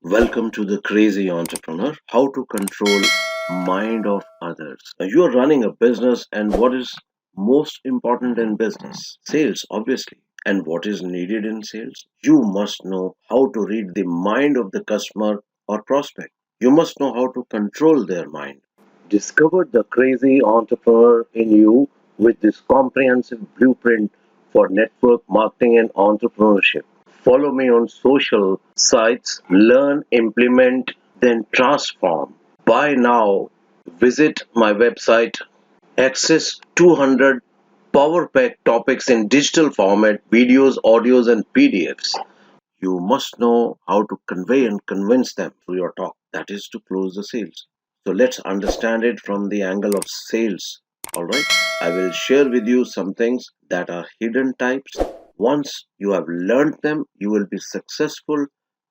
Welcome to the Crazy Entrepreneur. How to control mind of others. Now you are running a business, and what is most important in business? Sales, obviously. And what is needed in sales? You must know how to read the mind of the customer or prospect. You must know how to control their mind. Discover the crazy entrepreneur in you with this comprehensive blueprint for network marketing and entrepreneurship. Follow me on social sites, learn, implement, then transform. By now, visit my website, access 200 Power Pack topics in digital format, videos, audios, and PDFs. You must know how to convey and convince them through your talk. That is to close the sales. So let's understand it from the angle of sales. Alright, I will share with you some things that are hidden types. Once you have learned them, you will be successful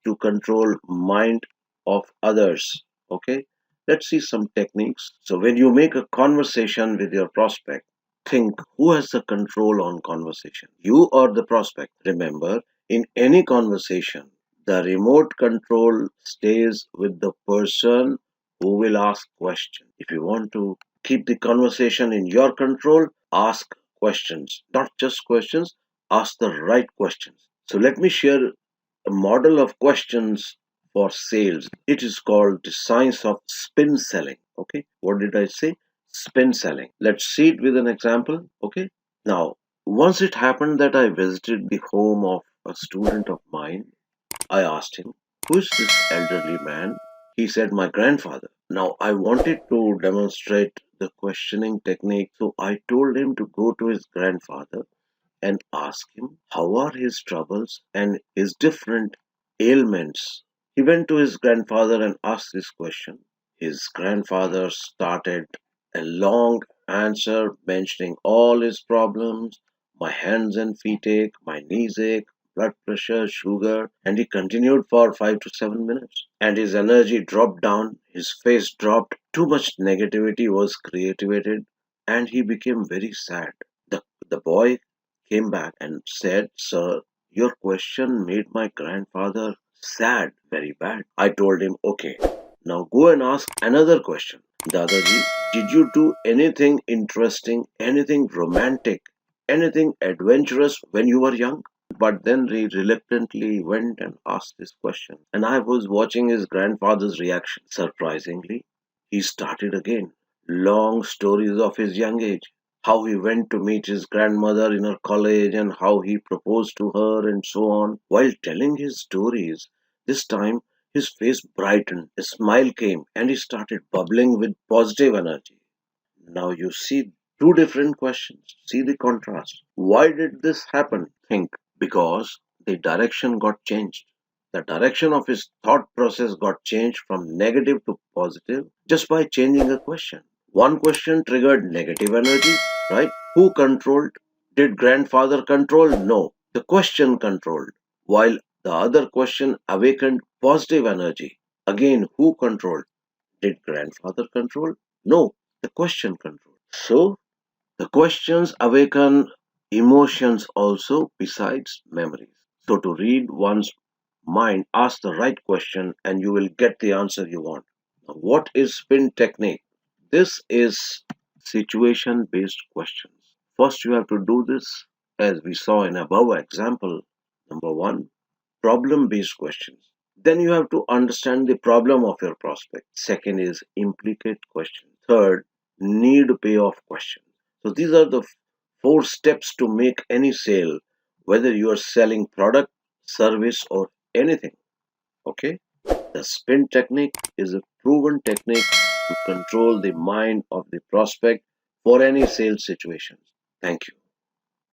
to control mind of others. Okay, let's see some techniques. So when you make a conversation with your prospect, think who has the control on conversation, you or the prospect. Remember, in any conversation, the remote control stays with the person who will ask questions. If you want to keep the conversation in your control, ask questions. Not just questions, ask the right questions. So let me share a model of questions for sales. It is called the science of spin selling. Okay, what did I say? Spin selling. Let's see it with an example. Okay, now once it happened that I visited the home of a student of mine. I asked him, "Who is this elderly man?" He said, "My grandfather." Now I wanted to demonstrate the questioning technique, so I told him to go to his grandfather and ask him how are his troubles and his different ailments. He went to his grandfather and asked this question. His grandfather started a long answer mentioning all his problems. My hands and feet ache, my knees ache, blood pressure, sugar, and he continued for 5 to 7 minutes. And his energy dropped down, his face dropped, too much negativity was created, and he became very sad. The boy came back and said, "Sir, your question made my grandfather sad, very bad." I told him, "Okay, now go and ask another question. Dadaji, did you do anything interesting, anything romantic, anything adventurous when you were young?" But then he reluctantly went and asked this question. And I was watching his grandfather's reaction. Surprisingly, he started again. Long stories of his young age, how he went to meet his grandmother in her college and how he proposed to her and so on. While telling his stories, this time his face brightened, a smile came, and he started bubbling with positive energy. Now you see two different questions. See the contrast. Why did this happen? Think. Because the direction got changed. The direction of his thought process got changed from negative to positive just by changing a question. One question triggered negative energy, right? Who controlled? Did grandfather control? No. The question controlled. While the other question awakened positive energy. Again, who controlled? Did grandfather control? No. The question controlled. So, the questions awaken emotions also besides memories. So, to read one's mind, ask the right question and you will get the answer you want. Now, what is spin technique? This is situation based questions. First, you have to do this as we saw in above example. Number one, problem based questions. Then you have to understand the problem of your prospect. Second is implicate question. Third, need payoff question. So these are the four steps to make any sale, whether you are selling product, service, or anything. Okay? The spin technique is a proven technique to control the mind of the prospect for any sales situations. Thank you.